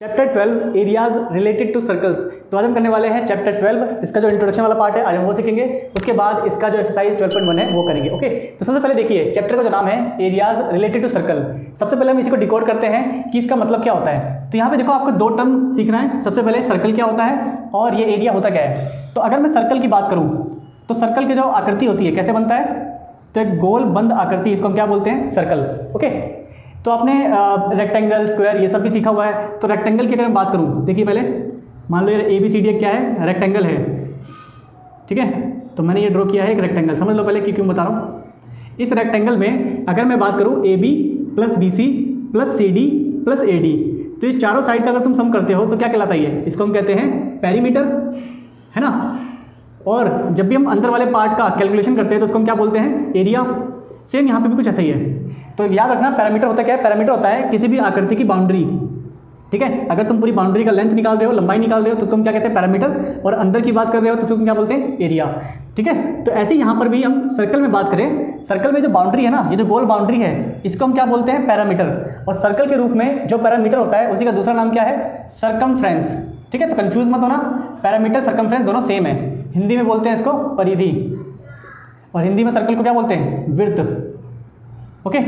Chapter 12 areas related to circles. तो आज हम करने वाले हैं चैप्टर 12, इसका जो इंट्रोडक्शन वाला पार्ट है आज हम वो सीखेंगे। उसके बाद इसका जो एक्सरसाइज 12.1 है वो करेंगे। ओके, तो सबसे पहले देखिए चैप्टर का जो नाम है एरियाज रिलेटेड टू सर्कल। सबसे पहले हम इसी को डिकोड करते हैं कि इसका मतलब क्या होता है। तो यहाँ पे देखो आपको दो टर्म सीखना है। सबसे पहले सर्कल क्या होता है और ये एरिया होता क्या है। तो अगर मैं सर्कल की बात करूँ तो सर्कल की जो आकृति होती है कैसे बनता है, तो एक गोल बंद आकृति, इसको हम क्या बोलते हैं, सर्कल। ओके, तो आपने रेक्टेंगल, स्क्वायर ये सब भी सीखा हुआ है। तो रेक्टेंगल की अगर मैं बात करूँ, देखिए पहले मान लो ये ABCD क्या है, रेक्टेंगल है, ठीक है। तो मैंने ये ड्रॉ किया है एक रेक्टेंगल, समझ लो पहले कि क्यों बता रहा हूँ। इस रेक्टेंगल में अगर मैं बात करूँ AB + BC + CD + AD, तो ये चारों साइड का अगर तुम सम करते हो तो क्या कहलाता है ये, इसको हम कहते हैं पेरीमीटर, है ना। और जब भी हम अंदर वाले पार्ट का कैलकुलेशन करते हैं तो उसको हम क्या बोलते हैं, एरिया। सेम यहाँ पे भी कुछ ऐसा ही है। तो याद रखना पैरामीटर होता क्या है, पैरामीटर होता है किसी भी आकृति की बाउंड्री, ठीक है। अगर तुम पूरी बाउंड्री का लेंथ निकाल रहे हो, लंबाई निकाल रहे हो, तो उसको हम क्या कहते हैं, पैरामीटर। और अंदर की बात कर रहे हो तो उसको हम क्या बोलते हैं, एरिया, ठीक है। तो ऐसे ही यहाँ पर भी हम सर्कल में बात करें, सर्कल में जो बाउंड्री है ना, ये जो गोल बाउंड्री है, इसको हम क्या बोलते हैं, पैरामीटर। और सर्कल के रूप में जो पैरामीटर होता है उसी का दूसरा नाम क्या है, सर्कमफ्रेंस, ठीक है। तो कंफ्यूज मत होना, पैरामीटर सर्कमफ्रेंस दोनों सेम है। हिंदी में बोलते हैं इसको परिधि, और हिंदी में सर्कल को क्या बोलते हैं, विड्थ। ओके,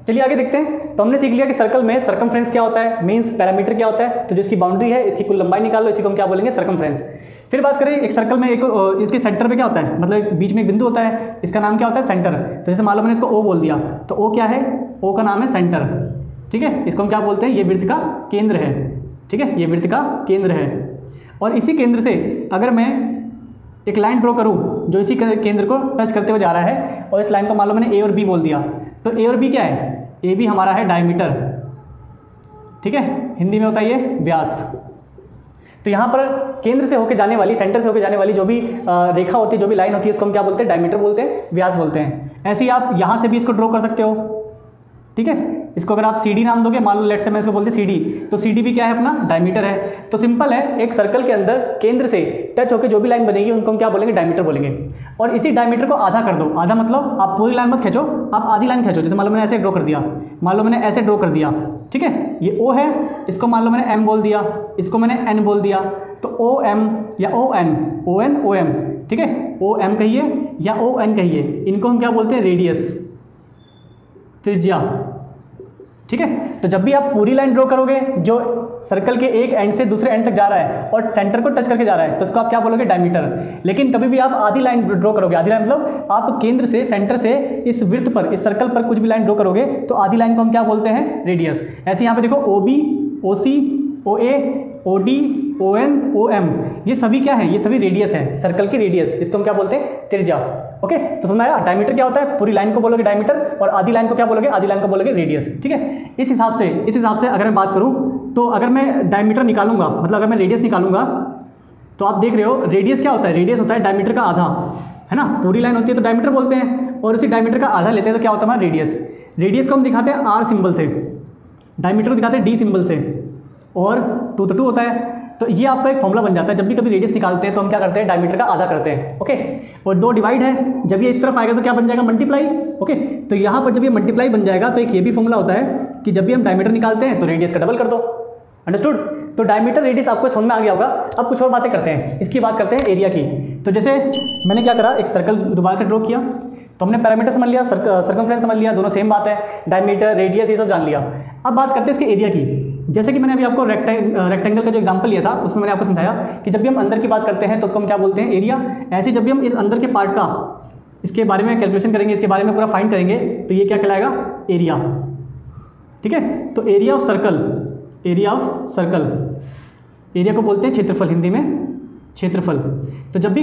चलिए आगे देखते हैं। तो हमने सीख लिया कि सर्कल में सर्कमफ्रेंस क्या होता है, मींस पैरामीटर क्या होता है। तो जिसकी बाउंड्री है इसकी कुल लंबाई निकाल लो, इसी को हम क्या बोलेंगे, सर्कमफ्रेंस। फिर बात करें एक सर्कल में, एक इसके सेंटर पे क्या होता है, मतलब बीच में एक बिंदु होता है, इसका नाम क्या होता है, सेंटर। तो जैसे मान लो मैंने इसको O बोल दिया, तो O क्या है, O का नाम है सेंटर, ठीक है। इसको हम क्या बोलते हैं, ये वृत्त का केंद्र है, ठीक है, ये वृत्त का केंद्र है। और इसी केंद्र से अगर मैं एक लाइन ड्रॉ करूँ जो इसी केंद्र को टच करते हुए जा रहा है, और इस लाइन को मान लो मैंने A और B बोल दिया, तो A और B क्या है, AB हमारा है डायमीटर, ठीक है, हिंदी में होता है ये व्यास। तो यहाँ पर केंद्र से होकर जाने वाली, सेंटर से होकर जाने वाली जो भी रेखा होती है, जो भी लाइन होती है, उसको हम क्या बोलते हैं, डायमीटर बोलते हैं, व्यास बोलते हैं। ऐसे ही आप यहाँ से भी इसको ड्रॉ कर सकते हो, ठीक है। इसको अगर आप CD नाम दोगे, मान लो लेट्स से मैं इसको बोलते हैं CD, तो CD भी क्या है अपना, डायमीटर है। तो सिंपल है, एक सर्कल के अंदर केंद्र से टच होकर जो भी लाइन बनेगी उनको हम क्या बोलेंगे, डायमीटर बोलेंगे। और इसी डायमीटर को आधा कर दो, आधा मतलब आप पूरी लाइन मत खींचो, आप आधी लाइन खींचो। जैसे मान लो मैंने ऐसे ड्रॉ कर दिया, मान लो मैंने ऐसे ड्रॉ कर दिया, ठीक है, ये O है, इसको मान लो मैंने M बोल दिया, इसको मैंने N बोल दिया, तो OM या ON, OM, ठीक है, OM कहिए या ON कहिए, इनको हम क्या बोलते हैं, रेडियस, त्रिज्या, ठीक है। तो जब भी आप पूरी लाइन ड्रॉ करोगे जो सर्कल के एक एंड से दूसरे एंड तक जा रहा है और सेंटर को टच करके जा रहा है, तो उसको आप क्या बोलोगे, डायमीटर। लेकिन कभी भी आप आधी लाइन ड्रॉ करोगे, आधी लाइन मतलब आप केंद्र से, सेंटर से इस वृत्त पर, इस सर्कल पर कुछ भी लाइन ड्रॉ करोगे तो आधी लाइन को हम क्या बोलते हैं, रेडियस। ऐसे यहाँ पे देखो OB, OC, OA, OD, ON, OM, ये सभी क्या है, ये सभी रेडियस है, सर्कल की रेडियस, जिसको हम क्या बोलते हैं, त्रिज्या। ओके, तो समझ में आया। डायमीटर क्या होता है, पूरी लाइन को बोलोगे डायमीटर, और आधी लाइन को क्या बोलोगे, आधी लाइन को बोलोगे रेडियस, ठीक है। इस हिसाब से अगर मैं बात करूं, तो अगर मैं डायमीटर निकालूंगा, मतलब अगर मैं रेडियस निकालूंगा, तो आप देख रहे हो रेडियस क्या होता है, रेडियस होता है डायमीटर का आधा, है ना। पूरी लाइन होती है तो डायमीटर बोलते हैं, और उसी डायमीटर का आधा लेते हैं तो क्या होता है हमारा, रेडियस। रेडियस को हम दिखाते हैं R सिंबल से, डायमीटर को दिखाते हैं D सिंबल से, और 2 तो 2 होता है। तो ये आपका एक फॉर्मूला बन जाता है, जब भी कभी रेडियस निकालते हैं तो हम क्या करते हैं, डायमीटर का आधा करते हैं, ओके। और 2 डिवाइड है, जब ये इस तरफ आएगा तो क्या बन जाएगा, मल्टीप्लाई, ओके। तो यहाँ पर जब ये मल्टीप्लाई बन जाएगा तो एक ये भी फॉर्मूला होता है कि जब भी हम डायमीटर निकालते हैं तो रेडियस का डबल कर दो, अंडरस्टूड। तो डायमीटर, रेडियस आपको समझ में आ गया होगा। अब कुछ और बातें करते हैं, इसकी बात करते हैं एरिया की। तो जैसे मैंने क्या करा, एक सर्कल दोबारा से ड्रॉ किया, तो हमने पैरामीटर समझ लिया, सर्कमफ्रेंस समझ लिया, दोनों सेम बात है, डायमीटर, रेडियस ये सब जान लिया। अब बात करते हैं इसके एरिया की। जैसे कि मैंने अभी आपको रेक्टेंगल का जो एग्जांपल लिया था, उसमें मैंने आपको समझाया कि जब भी हम अंदर की बात करते हैं तो उसको हम क्या बोलते हैं, एरिया। ऐसे जब भी हम इस अंदर के पार्ट का, इसके बारे में कैलकुलेशन करेंगे, इसके बारे में पूरा फाइंड करेंगे, तो ये क्या कहलाएगा, एरिया, ठीक है। तो एरिया ऑफ सर्कल, एरिया को बोलते हैं क्षेत्रफल, हिंदी में क्षेत्रफल। तो जब भी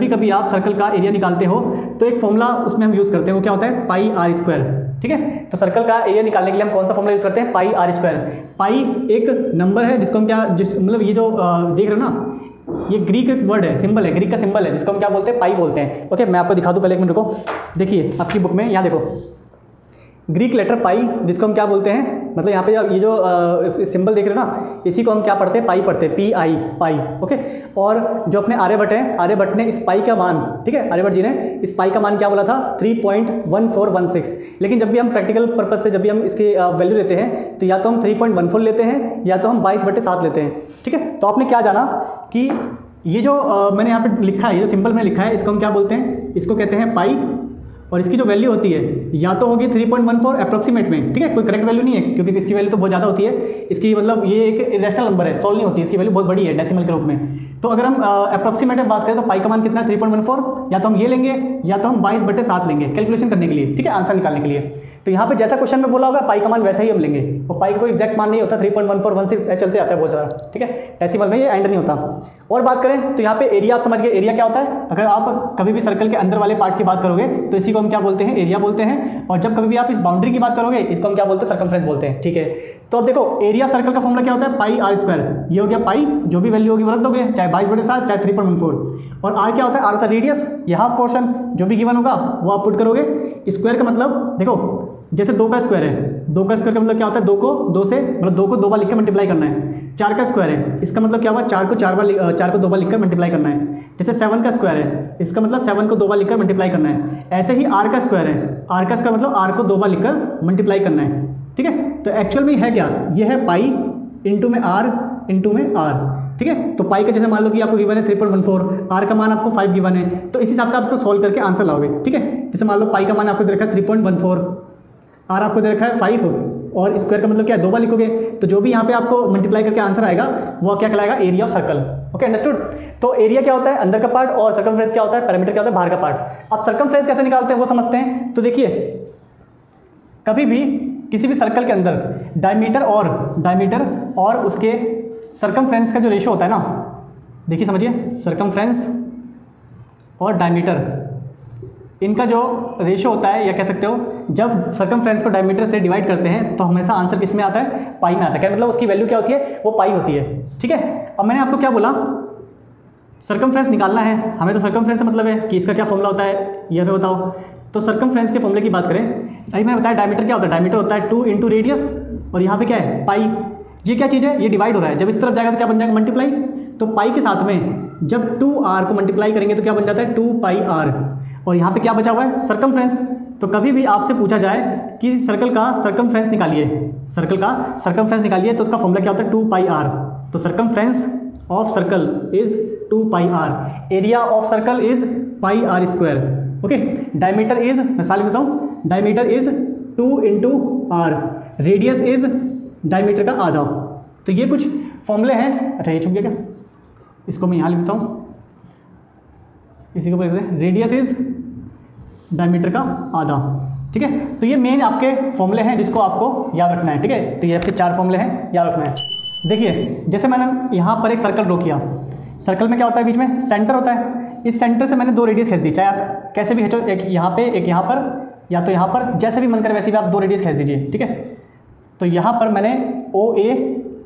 कभी आप सर्कल का एरिया निकालते हो तो एक फॉर्मूला उसमें हम यूज़ करते हैं, वो क्या होता है, पाई R स्क्वायर, ठीक है। तो सर्कल का एरिया निकालने के लिए हम कौन सा फॉर्मूला यूज़ करते हैं, पाई R स्क्वायर। पाई एक नंबर है जिसको हम क्या, मतलब ये जो देख रहे हो ना, ये ग्रीक एक वर्ड है, सिंबल है, ग्रीक का सिंबल है, जिसको हम क्या बोलते हैं, पाई बोलते हैं। ओके, मैं आपको दिखा दूँ, पहले एक मिनट रुको। देखिए आपकी बुक में यहाँ देखो, ग्रीक लेटर पाई, जिसको हम क्या बोलते हैं, मतलब यहाँ पे ये जो सिंबल देख रहे हो ना, इसी को हम क्या पढ़ते हैं, पाई पढ़ते हैं, पी आई, पाई। ओके, और जो अपने आर्यभट्ट हैं, आर्यभट्ट ने इस पाई का मान, ठीक है, आर्यभट्ट जी ने इस पाई का मान क्या बोला था, 3.1416। लेकिन जब भी हम प्रैक्टिकल पर्पज से जब भी हम इसकी वैल्यू लेते हैं तो या तो हम 3.14 लेते हैं या तो हम 22/7 लेते हैं। ठीक है, तो आपने क्या जाना कि ये जो मैंने यहाँ पे लिखा है, ये जो सिंबल मैंने लिखा है, इसको हम क्या बोलते हैं, इसको कहते हैं पाई। और इसकी जो वैल्यू होती है या तो होगी 3.14 अप्रॉक्सीमेट में, ठीक है, कोई करेक्ट वैल्यू नहीं है क्योंकि इसकी वैल्यू तो बहुत ज़्यादा होती है। इसकी मतलब ये एक इरेशनल नंबर है, सोल्व नहीं होती, इसकी वैल्यू बहुत बड़ी है डेसिमल के रूप में। तो अगर हम अप्रॉक्सीमेट में बात करें तो पाई का मान कितना है, 3.14, या तो हम ये लेंगे या तो हम 22/7 लेंगे कैलकुलेशन करने के लिए, ठीक है, आंसर निकालने के लिए। तो यहाँ पे जैसा क्वेश्चन में बोला होगा पाई का मान वैसा ही हम लेंगे, और पाई का कोई एग्जैक्ट मान नहीं होता, 3.1416 चलते आता है बहुत ज़्यादा, ठीक है, डेसिमल में ये एंड नहीं होता। और बात करें तो यहाँ पे एरिया आप समझ गए, एरिया क्या होता है। अगर आप कभी भी सर्कल के अंदर वाले पार्ट की बात करोगे तो इसी को हम क्या बोलते हैं, एरिया बोलते हैं। और जब कभी भी आप इस बाउंड्री की बात करोगे इसको हम क्या बोलते हैं, सर्कमफ्रेंस बोलते हैं। ठीक है, तो अब देखो एरिया सर्कल का फॉर्मूला क्या होता है, पाई आर स्क्वायर। ये हो गया पाई, जो भी वैल्यू होगी वो रख दोगे, चाहे 22/7 चाहे 3.14। और आर क्या होता है, आर होता है रेडियस, यहाँ पोर्शन जो भी गिवन होगा वो आप पुट करोगे। स्क्वायर का मतलब देखो जैसे 2 का स्क्वायर है, 2 का स्क्वायर का मतलब क्या होता है, 2 को 2 से मतलब 2 को 2 बार लिख कर मल्टीप्लाई करना है। 4 का स्क्वायर है, इसका मतलब क्या हुआ, 4 को 2 बार लिखकर मल्टीप्लाई करना है। जैसे 7 का स्क्वायर है, इसका मतलब 7 को 2 बार लिखकर मल्टीप्लाई करना है। ऐसे ही आर का स्क्वायर है, आर का स्क्वायर मतलब आर को 2 बार लिखकर मल्टीप्लाई करना है। ठीक है, तो एक्चुअल में है क्या, ये है पाई इंटू में आर इंटू में आर। ठीक है, तो पाई का जैसे मान लो कि आपको गिवन है 3.14, आर का मान आपको 5 गिवन है, तो इस हिसाब से आप इसको सोल्व करके आंसर लाओगे। ठीक है, जैसे मान लो पाई का मान आपको दे रखा है 3.14, आर आपको दे रखा है 5, और स्क्वायर का मतलब क्या है, 2 बार लिखोगे, तो जो भी यहाँ पे आपको मल्टीप्लाई करके आंसर आएगा वो क्या कहलाएगा, area of circle. Okay, understood. तो एरिया क्या होता है, अंदर का पार्ट, और सर्कमफ्रेंस क्या होता है, पेरीमीटर क्या होता है, बाहर का पार्ट। अब सर्कमफ्रेंस कैसे निकालते हैं वो समझते हैं। तो देखिए कभी भी किसी भी सर्कल के अंदर डायमीटर और उसके सर्कमफ्रेंस का जो रेशियो होता है ना, देखिए समझिए, सर्कमफ्रेंस और डायमीटर इनका जो रेशियो होता है, या कह सकते हो जब सर्कमफ्रेंस को डायमीटर से डिवाइड करते हैं तो हमेशा आंसर किस में आता है, पाई में आता है। क्या मतलब उसकी वैल्यू क्या होती है, वो पाई होती है। ठीक है, अब मैंने आपको क्या बोला, सर्कमफ्रेंस निकालना है हमें, तो सर्कमफ्रेंस से मतलब है कि इसका क्या फॉर्मूला होता है, ये हमें बताओ। तो सर्कमफ्रेंस के फॉर्मूले की बात करें, अभी मैंने बताया डायमीटर क्या होता है, डायमीटर होता है 2 इंटू रेडियस, और यहाँ पे क्या है, पाई। ये क्या चीज़ है, ये डिवाइड हो रहा है, जब इस तरफ जाएगा तो क्या बन जाएगा, मल्टीप्लाई। तो पाई के साथ में जब 2r को मल्टीप्लाई करेंगे तो क्या बन जाता है, 2πr। और यहाँ पे क्या बचा हुआ है, सर्कमफ्रेंस। तो कभी भी आपसे पूछा जाए कि सर्कल का सर्कमफ्रेंस निकालिए, सर्कल का सर्कमफ्रेंस निकालिए, तो उसका फॉर्मूला क्या होता है, 2πr। तो circumference of circle is 2πr, area of circle is pi r square. Okay, diameter is, मैं साल देता हूँ, diameter is 2 into r, radius is diameter का आधा। तो ये कुछ फॉर्मूले हैं। अच्छा ये छुप गया क्या, इसको मैं यहाँ लिखता हूँ, इसी को लिखते हैं, रेडियस इज डायमीटर का आधा। ठीक है, तो ये मेन आपके फॉर्मूले हैं जिसको आपको याद रखना है। ठीक है, तो ये आपके 4 फॉर्मूले हैं, याद रखना है। देखिए जैसे मैंने यहाँ पर एक सर्कल ड्रॉ किया, सर्कल में क्या होता है, बीच में सेंटर होता है। इस सेंटर से मैंने 2 रेडियस खींच दी, चाहे आप कैसे भी खींचो, एक यहाँ पे एक यहाँ पर, या तो यहाँ पर, जैसे भी मन करे वैसे भी आप 2 रेडियस खींच दीजिए। ठीक है, तो यहाँ पर मैंने OA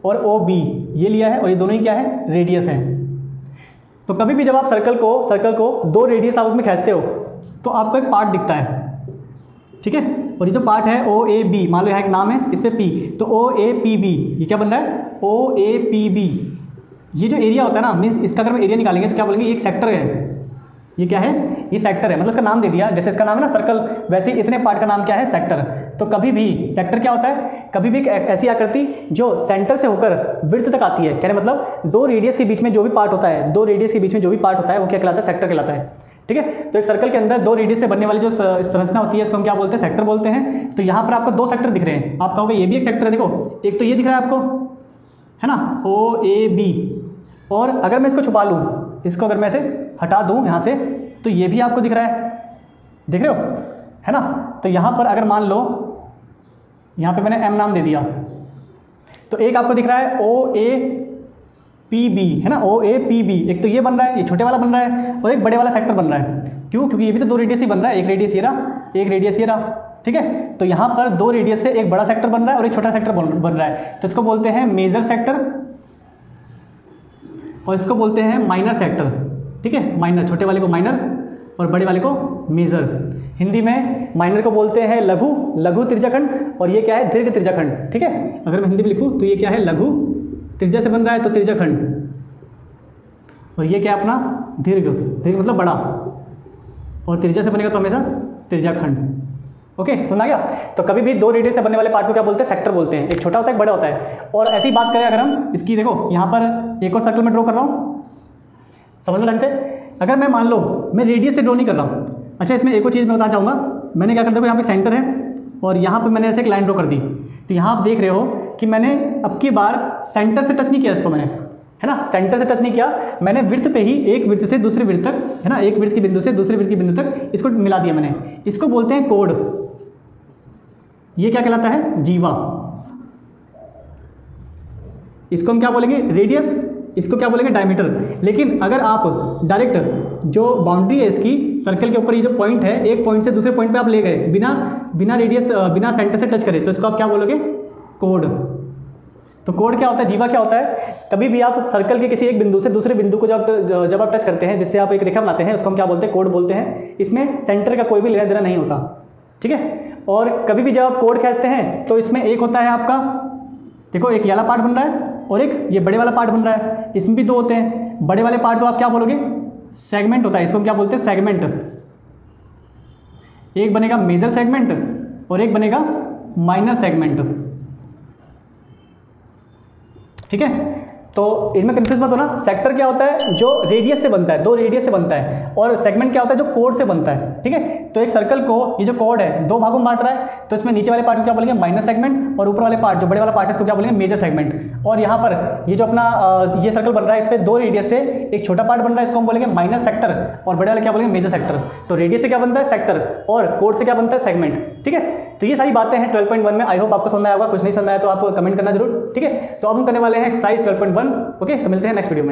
और OB ये लिया है, और ये दोनों ही क्या है, रेडियस है। तो कभी भी जब आप सर्कल को 2 रेडियस आप उसमें खींचते हो तो आपको एक पार्ट दिखता है। ठीक है, और ये जो पार्ट है OAB, मान लो यहाँ एक नाम है, इस पर P, तो OAPB ये क्या बन रहा है, OAPB। ये जो एरिया होता है ना, मीन्स इसका अगर हम एरिया निकालेंगे तो क्या बोलेंगे, ये एक सेक्टर है। ये क्या है, ये सेक्टर है, मतलब इसका नाम दे दिया, जैसे इसका नाम है ना सर्कल, वैसे इतने पार्ट का नाम क्या है, सेक्टर। तो कभी भी सेक्टर क्या होता है, कभी भी ऐसी आकृति जो सेंटर से होकर विड्थ तक आती है, कहने मतलब 2 रेडियस के बीच में जो भी पार्ट होता है, 2 रेडियस के बीच में जो भी पार्ट होता है वो क्या कहलाता है, सेक्टर कहलाता है। ठीक है, तो एक सर्कल के अंदर 2 रेडियस से बनने वाली जो संरचना होती है इसको हम क्या बोलते हैं, सेक्टर बोलते हैं। तो यहाँ पर आपको 2 सेक्टर दिख रहे हैं, आप कहोगे ये भी एक सेक्टर है, देखो एक तो ये दिख रहा है आपको, है ना, OAB, और अगर मैं इसको छुपा लूँ, इसको अगर मैं इसे हटा दूँ यहाँ से, तो ये भी आपको दिख रहा है, देख रहे हो, है ना। तो यहाँ पर अगर मान लो यहाँ पे मैंने M नाम दे दिया, तो एक आपको दिख रहा है OAPB, है ना, OAPB, एक तो ये बन रहा है, ये छोटे वाला बन रहा है, और एक बड़े वाला सेक्टर बन रहा है। क्यों, क्योंकि ये भी तो 2 रेडियस ही बन रहा है, एक रेडियस ये रहा, एक रेडियस ये रहा। ठीक है, तो यहाँ पर 2 रेडियस से एक बड़ा सेक्टर बन रहा है और एक छोटा सेक्टर बन रहा है, तो इसको बोलते हैं मेजर सेक्टर, और इसको बोलते हैं माइनर सेक्टर। ठीक है, माइनर, छोटे वाले को माइनर और बड़े वाले को मेजर। हिंदी में माइनर को बोलते हैं लघु त्रिज्याखंड, और ये क्या है, दीर्घ त्रिज्याखंड। ठीक है, अगर मैं हिंदी में लिखूँ तो ये क्या है, लघु त्रिज्या से बन रहा है तो त्रिज्याखंड, और ये क्या है अपना दीर्घ मतलब बड़ा, और त्रिज्या से बनेगा तो हमेशा त्रिज्याखंड। ओके, समझ आ गया। तो कभी भी दो रेडियस से बनने वाले पार्ट को क्या बोलते हैं, सेक्टर बोलते हैं। एक छोटा होता है, एक बड़ा होता है। और ऐसी बात करें अगर हम इसकी, देखो यहाँ पर एक और सर्कल में ड्रॉ कर रहा हूँ, समझ लो ढंग से। अगर मैं मान लो मैं रेडियस से ड्रॉ नहीं कर रहा हूँ। अच्छा, इसमें एक और चीज़ मैं बताना चाहूँगा। मैंने क्या कर, देखो यहाँ पे सेंटर है और यहाँ पर मैंने ऐसे एक लाइन ड्रॉ कर दी। तो यहाँ आप देख रहे हो कि मैंने अब की बार सेंटर से टच नहीं किया इसको, मैंने, है ना, सेंटर से टच नहीं किया मैंने, विड्थ पे ही, एक विड्थ से दूसरे विड्थ तक, है ना, एक विड्थ के बिंदु से दूसरे विड्थ के बिंदु तक इसको मिला दिया मैंने। इसको बोलते हैं कोड। ये क्या कहलाता है, जीवा। इसको हम क्या बोलेंगे, रेडियस। इसको क्या बोलेंगे, डायमीटर। लेकिन अगर आप डायरेक्ट जो बाउंड्री है इसकी सर्कल के ऊपर, ये जो पॉइंट है, एक पॉइंट से दूसरे पॉइंट पे आप ले गए बिना रेडियस, बिना सेंटर से टच करे, तो इसको आप क्या बोलोगे, कोड। तो कोड क्या होता है, जीवा क्या होता है, कभी भी आप सर्कल के किसी एक बिंदु से दूसरे बिंदु को जब आप टच करते हैं, जिससे आप एक रेखा बनाते हैं, उसको हम क्या बोलते हैं, कोड बोलते हैं। इसमें सेंटर का कोई भी लेना देना नहीं होता। ठीक है, और कभी भी जब आप कोड खींचते हैं तो इसमें एक होता है आपका, देखो एक ये वाला पार्ट बन रहा है और एक ये बड़े वाला पार्ट बन रहा है। इसमें भी दो होते हैं। बड़े वाले पार्ट को आप क्या बोलोगे, सेगमेंट होता है। इसको हम क्या बोलते हैं, सेगमेंट। एक बनेगा मेजर सेगमेंट और एक बनेगा माइनर सेगमेंट। ठीक है, तो इनमें कंफ्यूज मत होना। सेक्टर क्या होता है, जो रेडियस से बनता है, दो रेडियस से बनता है, और सेगमेंट क्या होता है, जो कोड से बनता है। ठीक है, तो एक सर्कल को ये जो कोड है दो भागों में बांट रहा है, तो इसमें नीचे वाले पार्ट को क्या बोलेंगे, माइनर सेगमेंट, और ऊपर वाले पार्ट जो बड़े वाला पार्ट है इसको क्या बोलेंगे, मेजर सेगमेंट। और यहाँ पर ये जो अपना ये सर्कल बन रहा है, इस पर दो रेडियस से एक छोटा पार्ट बन रहा है, इसको हम बोलेंगे माइनर सेक्टर, और बड़े वाले क्या बोलेंगे, मेजर सेक्टर। तो रेडियस से क्या बनता है, सेक्टर, और कोड से क्या बनता है, सेगमेंट। ठीक है, तो ये सारी बातें हैं 12.1 में। आई होप आपको समझ आया होगा। कुछ नहीं समझ आया तो आप कमेंट करना जरूर। ठीक है, तो अब हम करने वाले हैं एक्सरसाइज 12.1। ओके, तो मिलते हैं नेक्स्ट वीडियो में।